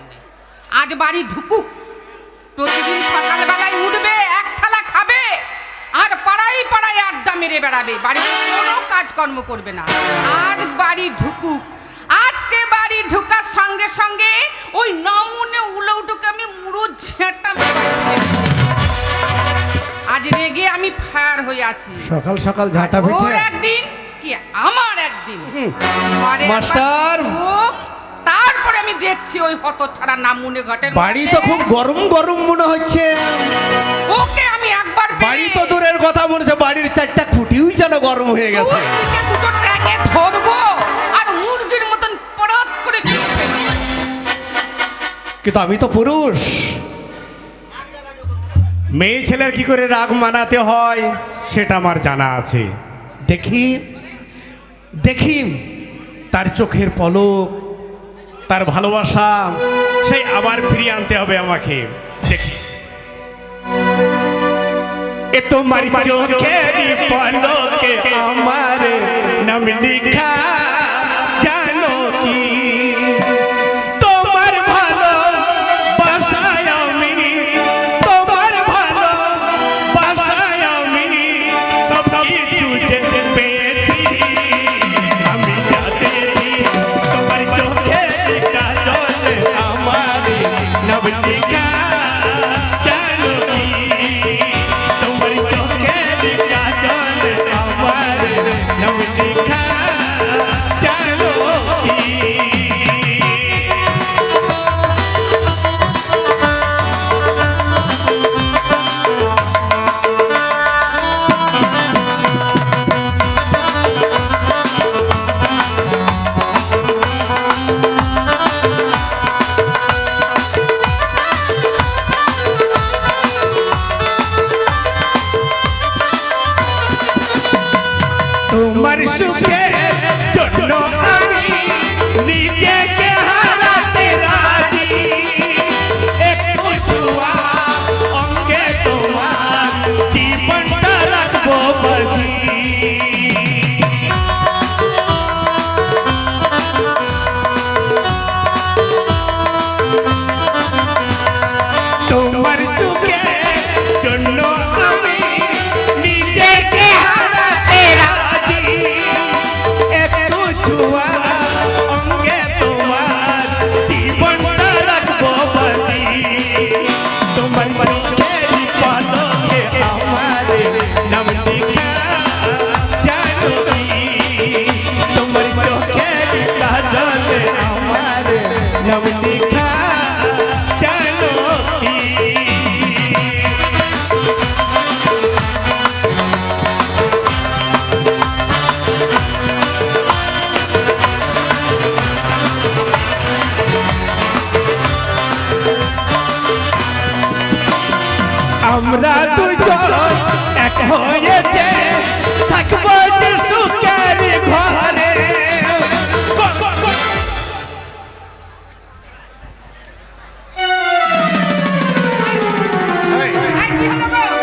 নেই। আজ বাড়ি ঢুকুক, প্রতিদিন সকালবেলায় উঠবে, এক থালা খাবে, আর পাড়ায় পাড়ায় আড্ডা মেরে বেড়াবে, বাড়িতে কোনো কাজকর্ম করবে না। আজ বাড়ি ঢুকুক। আজকে বাড়ি ঢুকার সঙ্গে সঙ্গে ওই নমুনে উলৌটুকে আমি মুড়ো ঝেঁটা আজ রেগে আমি ফায়ার হয়ে আছি। সকাল সকাল ঝাঁটা পিঠে একদিন কি আমার একদিন মাস্টার, তারপরে আমি দেখছি ওই হতচ্ছাড়া নামুনে ঘটে। বাড়ি তো খুব গরম গরম মনে হচ্ছে। ওকে আমি একবার বাড়ি তো দূরের কথা মনে হচ্ছে, বাড়ির চারটা খুঁটিও যেন গরম হয়ে গেছে। দুটো ট্যাগে ধরবো আর মুরগির মতন পড়াত করে খেলবে। কিন্তু আমি তো পুরুষ, মেয়ে ছেলের কি করে রাগ মানাতে হয় সেটা আমার জানা আছে। দেখি দেখি তার চোখের পলক, তার ভালোবাসা সেই আবার ফিরিয়ে আনতে হবে আমাকে। দেখি এ তোমার চোখের পলকে আমার নাম লিখা, জানো কি তোমার ভালোবাসায় আমি, তোমার ভালোবাসায় আমি সব কিছু পেয়েছি। আমি যাতে তোমার চোখের কাজলে আমার নাম লিখা, জানো কি তোমার চোখের কাজলে আমার নাম লিখা, জানো কি। তোমার সুখের জন্য আমি নিজেকে হারাতে রাজি, একটু ছোঁয়া অঙ্গে তোমার জীবনটা রাখবো বাজি। তোমার সুখের জন্য আমি নিজেকে হারাতে রাজি, একটু ছোঁয়া অঙ্গে তোমার জীবনটা রাখবো বাজি। তোমার চোখের পলকে আমার নাম লিখা, জানো কি তোমার চোখের কাজলে আমার নাম লিখা, জানো কি। আমরা দুজন এক হয়েছে থাকবো সুখের ঘরে।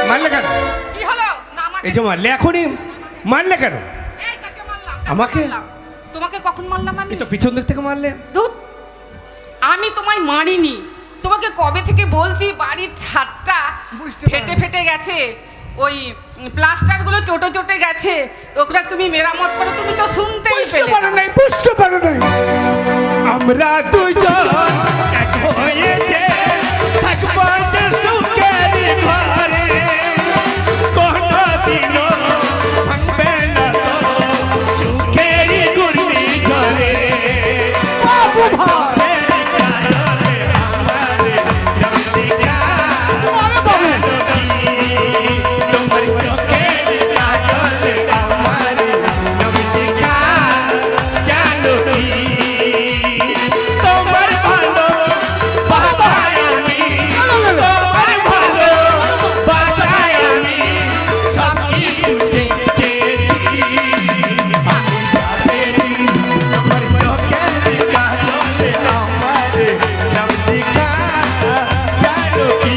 মারলে কেন? কি হলো? না আমাকে এই যে মারলে, এখনই মারলে কেন এই তাকে মারলাম। আমাকে? মারলাম। তোমাকে কখন মারলাম আমি? এই তো পিছন দিক থেকে মারলে। ধুৎ, আমি তোমায় মারিনি। তোমাকে কবে থেকে বলছি বাড়ির ছাদটা ফেটে ফেটে গেছে, ওই প্লাস্টারগুলো চটে চটে গেছে, ওগুলো তুমি মেরামত করো। তুমি তো শুনতেই পেলে না। বুঝতে পারো নাই। আমরা দুজন এক হয়েছে থাকবো সুখের ঘরে, কোনদিনও ভাঙবে না তো সুখের ঘূর্ণি ঝড়ে। বাবু ভাই তোমার চোখের কাজলে আমার নাম লিখা, জানো কি তোমার ভালোবাসায় আমি, তোমার ভালোবাসায় আমি সব কিছু চেয়েছি। আমি যাতে তোমার চোখের কাজলে আমার নাম লিখা, জানো কি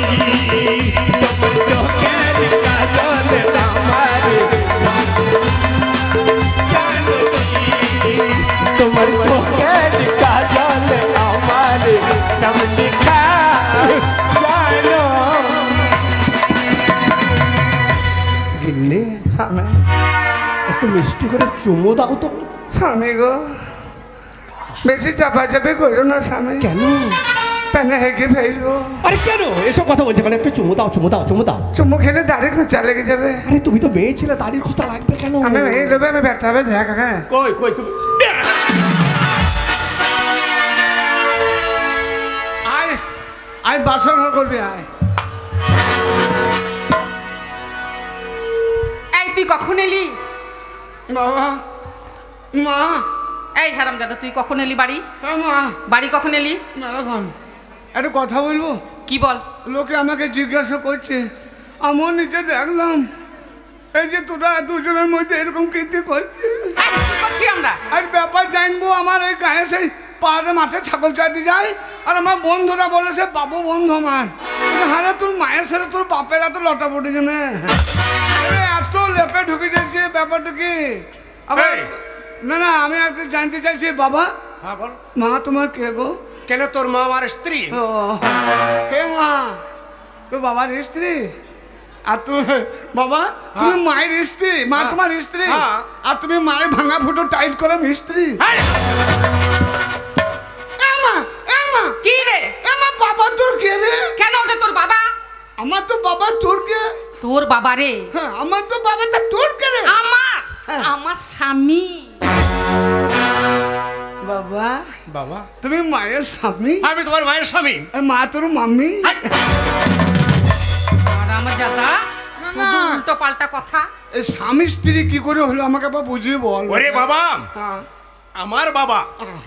তোমার চোখের কাজলে আমার, জানো কি তোমার চোখের কাজলে আমার নাম মিষ্টি করে চুমো দাও তো। স্বামী গো, বেশি চাপাচাপি করো না স্বামী, কেন? প্যানে হেঁকে ফেলবো। আরে কেন এসব কথা বলছে? মানে একটু চুমো দাও, চুমো দাও, চুমো দাও। চুমু খেলে দাড়ি খোঁচা লেগে যাবে। আরে তুমি তো মেয়ে ছেলে, দাড়ির খোঁচা লাগবে কেন? আমি এই দেবে, আমি ব্যথা হবে, দেখ। হ্যাঁ, কই কই তুমি আয় আয়, বাসন ঘর করবি, আয়। এই তুই কখন এলি? বাবা, মা, এই হারামজাদা, তুই কখন এলি বাড়ি? হ্যাঁ মা, বাড়ি কখন এলি? এখন একটু কথা বলবো। কি বল? লোকে আমাকে জিজ্ঞাসা করছে, আমার নিচে দেখলাম এই যে তোরা দুজনের মধ্যে এরকম কীর্তি করছিস। এই, কি করছি আমরা? আর ব্যাপার জানবো, আমার এই গায়ে সেই পাড়াতে মাঠে ছাগল চাইতে যায়, আর আমার বন্ধুরা বলেছে বাবু বন্ধু আমার। হারে তোর মায়ের সাথে তোর বাপের এত লটাপটি কেন? এত লেপে ঢুকে যাচ্ছে, ব্যাপারটা কি? আবার এই! না না, আমি একটু জানতে চাইছি বাবা, হ্যাঁ বল। মা তোমার কে গো? কেন তোর মা আমার স্ত্রী? ও হে মা, তোর বাবার স্ত্রী? আর তুমি বাবা, তুমি মায়ের স্ত্রী, মা হ্যাঁ। তোমার স্ত্রী, হ্যাঁ। আর তুমি মায়ের ভাঙা ফুটো টাইট করে মিস্ত্রি। কি রে? বাবা তোর কে রে? কেন ওটা তোর বাবা? আমার তো বাবা, তোর কে? তোর বাবা রে? হ্যাঁ, আমার তো বাবা, তা তোর কে রে? আমার হ্যাঁ। আমার স্বামী। বাবা, বাবা, তুমি মায়ের স্বামী, আমি তোমার মায়ের স্বামী। আর মা তোর মাম্মি। হারামজাদা, না, শুধু না। উল্টো পাল্টা কথা। এই স্বামী স্ত্রী কি করে হলো আমাকে আবার বুঝিয়ে বল। ওরে বাবা, হ্যাঁ, আমার বাবা হ্যাঁ,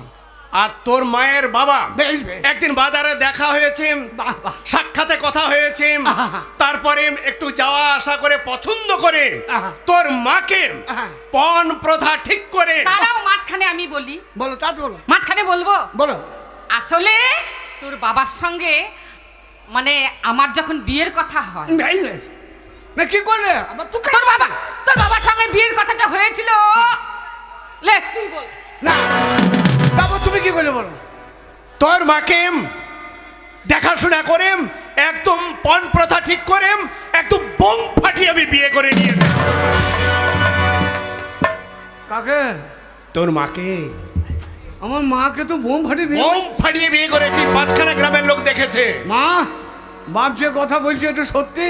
আর তোর মায়ের বাবা বেশ বেশ। একদিন বাজারে দেখা হয়েছে, বাহ, বাহ। সাক্ষাতে কথা হয়েছে, আহা। তারপরে একটু যাওয়া আসা করে পছন্দ করে আহা। তোর মাকে আহা। পণ প্রথা ঠিক করে। তারাও মাঝখানে আমি বলি, বলো, তা তো বলো, মাঝখানে বলবো। বলো। আসলে তোর বাবার সঙ্গে মানে আমার যখন বিয়ের কথা হয়, বেশ বেশ। না কি করলে আবার তো? তোর বাবার সঙ্গে বিয়ের কথাটা হয়েছিল। লে তুই বল। না, তারপর তুমি কি করলে বলো? তোর মাকে দেখাশোনা করে একদম পণ প্রথা ঠিক করে একদম বোম ফাটিয়ে আমি বিয়ে করে নিয়ে এলাম। কাকে? তোর মাকে আমার মাকে তো বোম ফাটিয়ে বিয়ে বোম করেছে। ফাটিয়ে বিয়ে করেছি, পাঁচখানা গ্রামের লোক দেখেছে। মা, বাপ যে কথা বলছে এটা সত্যি?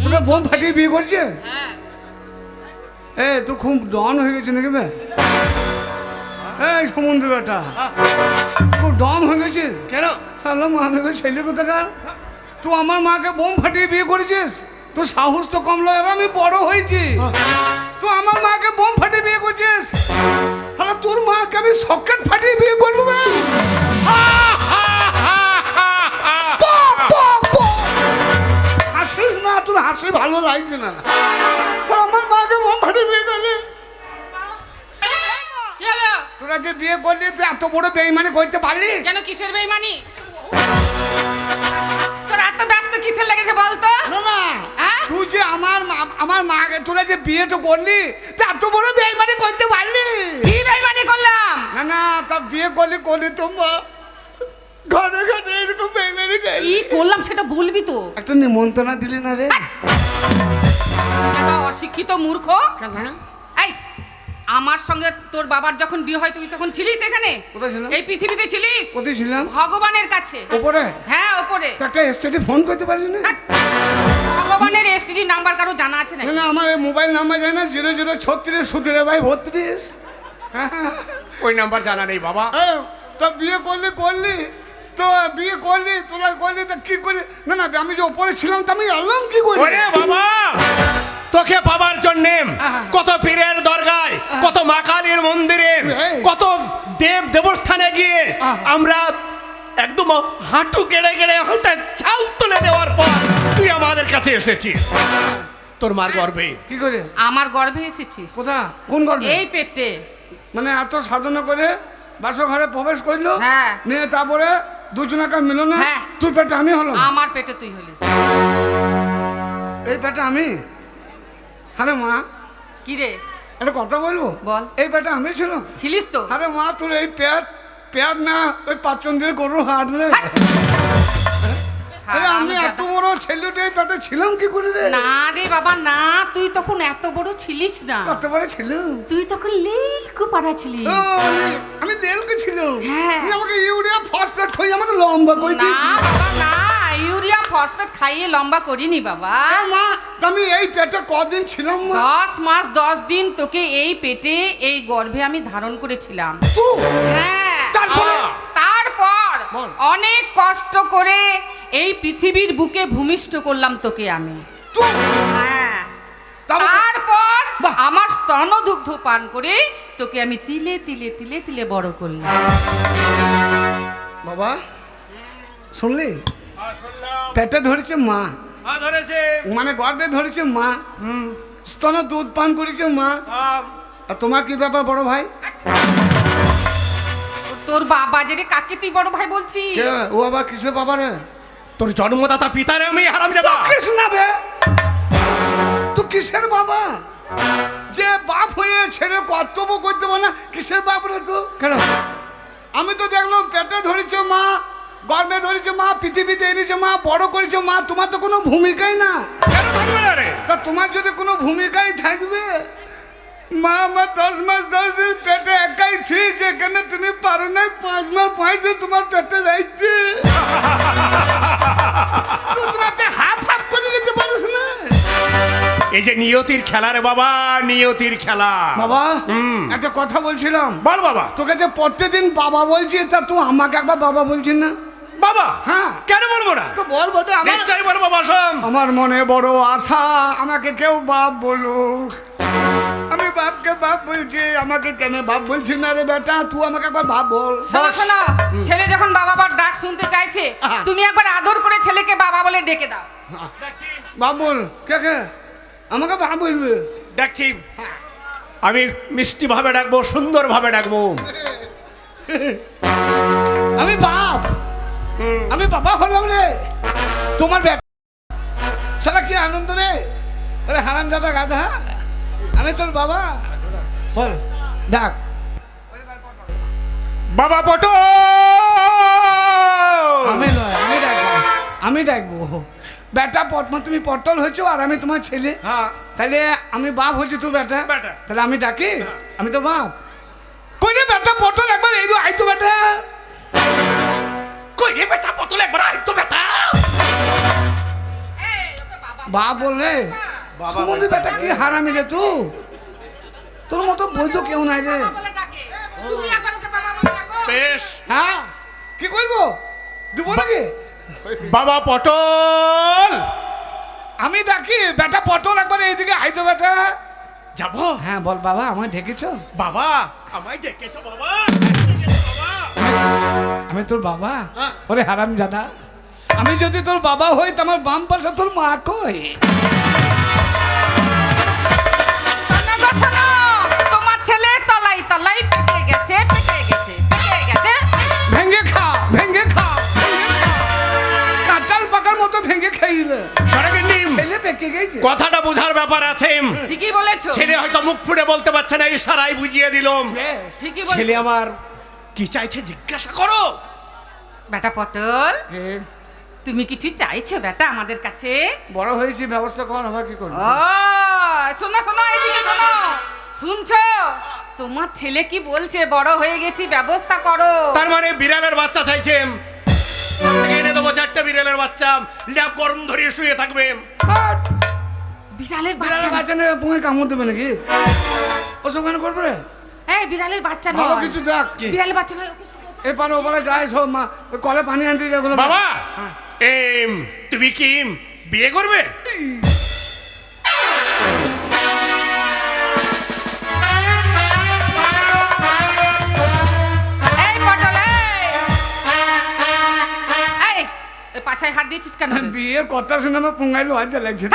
তোকে বোম ফাটিয়ে বিয়ে করছে? হ্যাঁ, এ তুই খুব ডন হয়ে গেছে নাকি বে? এই সমুদ্র বেটা, খুব ডন হয়ে গেছিস কেন? সালাম আমাকে ছেলে কোথাকার? তুই আমার মাকে বোম ফাটিয়ে বিয়ে করেছিস? তোর সাহস তো কম লয়, আর আমি বড় হয়েছি, তুই আমার মাকে বোম ফাটিয়ে বিয়ে করছিস? তাহলে তোর মাকে আমি সকেট ফাটিয়ে বিয়ে করবো বে? হাসিস না, তোর হাসি ভালো লাগছে না। আর আমার মাকে বোম ফাটিয়ে বিয়ে করলি? কি হলো? তোরা যে বিয়ে করলি, তুই এত বড় বেইমানি করতে পারলি? কেন, কিসের বেইমানি? তোর এত ব্যস্ত কিসের লেগেছে বলতো? না না, হ্যাঁ? তুই যে আমার মাকে, তোরা যে বিয়েটা করলি, তা এত বড় বেইমানি করতে পারলি? কি বেইমানি করলাম? না না, তা বিয়ে করলি তো মা, ঘরে ঘরে এরকম বেইমানি কি করলি? করলাম সেটা বলবি তো। একটা নিমন্ত্রণ দিলি না রে? এটা অশিক্ষিত মূর্খ। কেন? এই, আমার সঙ্গে তোর বাবার যখন বিয়ে হয় তুই তখন ছিলিস এখানে? কোথায় ছিলাম? এই পৃথিবীতে ছিলিস? কোথায় ছিলাম? ভগবানের কাছে। ওপরে? হ্যাঁ, ওপরে। তা একটা এসটিডি ফোন করতে পারছিস না? ভগবানের এসটিডি নাম্বার কারো জানা আছে না? না না, আমার এই মোবাইল নাম্বার জানি না, 0036 সুধীরে ভাই 32। ওই নাম্বার জানা নেই বাবা। তা বিয়ে করলি তো বিয়ে করলি, তোরা করলি, তা কি করলি? না না, আমি যে ওপরে ছিলাম তা আমি এলাম কি করি? ওরে বাবা, তোকে পাবার জন্য আহা। কত পীরের দরগায়, কত মা কালীর মন্দিরে, এই। কত দেবস্থানে গিয়ে আহা। আমরা একদম হাঁটু কেড়ে কেড়ে হাঁটা ছাউ তুলে দেওয়ার পর তুই আমাদের কাছে এসেছিস তোর মার গর্ভে। কি করে? আমার গর্ভে এসেছিস? কোথা? কোন গর্বে? এই পেটে। মানে এত সাধনা করে বাসো ঘরে প্রবেশ করলো, হ্যাঁ। নিয়ে তারপরে দুজনাকার মিলনে হ্যাঁ। তোর পেটে আমি হলাম। আমার পেটে তুই হলি। এই পেটে আমি? আরে মা, কি রে? একটা কথা বলবো? বল। এই পেটে আমি ছিলাম? ছিলিস তো? আরে মা, তোর এই পেট না ওই পাঁচচন্দ্রের গরুর হাট রে। আরে আমি এত বড় ছেলেটাই পেটে ছিলাম কি করে রে? না রে বাবা না, তুই তখন এত বড় ছিলিস না, কত বড় ছিলাম? তুই তখন লেলকু পাড়া ছিলিস। ও, আমি দেলকে ছিলাম। হ্যাঁ। তুই আমাকে ইউরিয়া ফসফেট খাইয়ে আমাকে লম্বা করে না দিয়েছিস। বাবা না, ইউরিয়া ফসফেট খাইয়ে লম্বা করিনি বাবা। এ মা, আমি এই পেটে কদিন ছিলাম মা? 10 মাস 10 দিন তোকে এই পেটে এই গর্ভে আমি ধারণ করেছিলাম। হ্যাঁ, তারপরে? তারপর বল। অনেক কষ্ট করে এই পৃথিবীর বুকে ভূমিষ্ঠ করলাম তোকে আমি। তুই হ্যাঁ, তারপর? তারপর বাহ। আমার স্তনদুগ্ধ পান করে তোকে আমি তিলে তিলে তিলে তিলে বড় করলাম। বাবা শুনলি? পেটে ধরেছে মা, ধরেছে মানে গর্ভে ধরেছে মা, স্তন দুধ পান করেছে মা। আর তোমার কি ব্যাপার বড় ভাই? তোর বাবা যে রে, কাকে তুই বড় ভাই বলছিস? কে? ও আবার কিসের বাবা রে? তোর জন্মদাতা পিতারে আমি হারামজাদা। কৃষ্ণ বে, তুই কিসের বাবা? যে বাপ হয়ে ছেলে কর্তব্য করতে পারে না, কিসের বাপ রে তুই? কেন? আমি তো দেখলাম পেটে ধরেছে মা, গর্ভে ধরেছে মা, পৃথিবীতে এনেছে মা, বড় করেছে মা, তোমার তো কোনো ভূমিকাই না। কেন থাকবে না রে? তা তোমার যদি কোনো ভূমিকাই থাকবে, মা আমার 10 মাস 10 দিন পেটে একাই ছিঁড়েছে, কেন তুমি পারো না 5 মাস 5 দিন তোমার পেটে রাখতে? তুই তোমাকে হাফ হাফ করে নিতে পারিস না? এই যে নিয়তির খেলা রে বাবা, নিয়তির খেলা। বাবা একটা কথা বলছিলাম, বল বাবা। তোকে যে প্রত্যেকদিন বাবা বলছি, তা তুই আমাকে একবার বাবা বলছিস না? বাবা হ্যাঁ। কেন বলবো না? তো বল বটে। নিশ্চয়ই বলবো বাসম। আমার মনে বড় আশা, আমাকে কেউ বাপ বলুক। আমি বাপকে বাপ বলছি, আমাকে কেন বাপ বলছি না রে বেটা? তুই আমাকে একবার বাপ বল। শোনো শোনো, ছেলে যখন বাবা বাবার ডাক শুনতে চাইছে, আহা। তুমি একবার আদর করে ছেলেকে বাবা বলে ডেকে দাও। বাপ বল। কে কে আমাকে বাপ বলবে? দেখছি আমি মিষ্টি ভাবে ডাকবো, সুন্দর ভাবে ডাকবো। আমি বাপ, আমি বাবা হলাম রে তোমার বেটা। সারা কি আনন্দ রে! আরে হারামজাদা গাধা, আমি তোর বাবা। বল ডাক। বাবা পটো। আমি নয়, আমি ডাকবো, আমি ডাকবো। বেটা পটমা, তুমি পটল হয়েছো আর আমি তোমার ছেলে। হ্যাঁ। তাহলে আমি বাপ হয়েছি, তুই বেটা। বেটা। তাহলে আমি ডাকি, আমি তো বাপ। কই রে বেটা পটল, একবার এই আইতো বেটা। কই রে বেটা পটল, একবার আয় তো বেটা। বাপ বল রে। বাবা সুমন্দি বলতে বেটা কি হারামি রে তুই, তোর মতো বৈধ কেউ নাই রে। বাবা বলে ডাকে। তুমি একবার ওকে বাবা বলে ডাকো। বেশ। হ্যাঁ কি করবো, দিব নাকি? বাবা পটল। আমি ডাকি বেটা পটল, একবার এইদিকে আইতো বেটা। যাবো? হ্যাঁ বল বাবা, আমায় ডেকেছো? বাবা আমায় ডেকেছো বাবা? আমি তোর বাবা? হ্যাঁ। ওরে হারাম জাদা, আমি যদি তোর বাবা হই তো আমার বাম পাশে তোর মা কই? শোনো গো শোনো, তোমার ছেলে তলাই তলাই পেকে গেছে, পেকে গেছে, পেকে গেছে। ভেঙ্গে খা, ভেঙ্গে খা, ভেঙ্গে খা। কাঁঠাল পাকার মতো ভেঙ্গে খাইলে সরবিন্দি, ছেলে পেকে গেছে। কথাটা বোঝার ব্যাপার আছে। ঠিকই বলেছো, ছেলে হয়তো মুখ ফুটে বলতে পারছে না, ইশারায় বুঝিয়ে দিলাম। ঠিকই ছেলে বলেছো। আমার কি চাইছে জিজ্ঞাসা করো। বেটা পটল, এ, তুমি কিছু চাইছো বেটা আমাদের কাছে? বড় হয়েছি, ব্যবস্থা কর, আবার কি করবো? ও শোনো শোনো, এদিকে শোনো, শুনছো? তোমার ছেলে কি বলছে, বড় হয়ে গেছি, ব্যবস্থা করো। তার মানে বিড়ালের বাচ্চা চাইছে। এনে দেবো 4টে বিড়ালের বাচ্চা, ল্যাব গরম ধরিয়ে শুয়ে থাকবে। বাট, বিড়ালের বিড়ালের বাচ্চা? বাচ্চা নিয়ে পুঙে কামড় দেবে নাকি? ওসব কেন করবে রে? এই বিড়ালের বাচ্চা ভালো নয়, কিছু দেখ। বিড়ালের বাচ্চা নয়, ওকে শুধু- এপারে ওপারে যায় সব, মা ওই কলে পানি আনতে যেগুলো। বাবা হ্যাঁ। তুমি কি বিয়ে করবে? এই পটল, এই এই পাছায় হাত দিয়েছিস কেন রে? বিয়ের কথা শুনে আমার পুঙ্গাইলো লজ্জা লাগছে।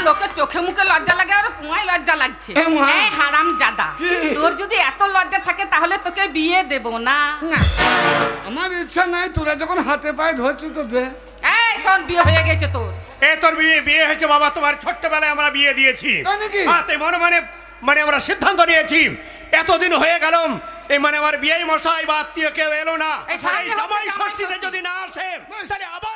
লোকের চোখে মুখে লজ্জা লাগে আর পুয়ায় লজ্জা লাগছে। এ মা। এই হারাম জাদা, কি? তোর যদি এত লজ্জা থাকে তাহলে তোকে বিয়ে দেব না। না, আমার ইচ্ছা নাই, তোরা যখন হাতে পায়ে ধরছিস তো দে। এই শোন, বিয়ে হয়ে গেছে তোর। তোর বিয়ে হয়েছে বাবা, তোমার ছোট্টবেলায় আমরা বিয়ে দিয়েছি। তাই নাকি? হ্যাঁ, তাই মনে মানে মানে আমরা সিদ্ধান্ত নিয়েছি, এতদিন হয়ে গেল এই মানে আমার বিয়ে মশাই বা আত্মীয় কেউ এলো না, এই সামনে এই জামাই হচ্ছে জামাই ষষ্ঠীতে ষষ্ঠী। যদি না আসে তাহলে আবার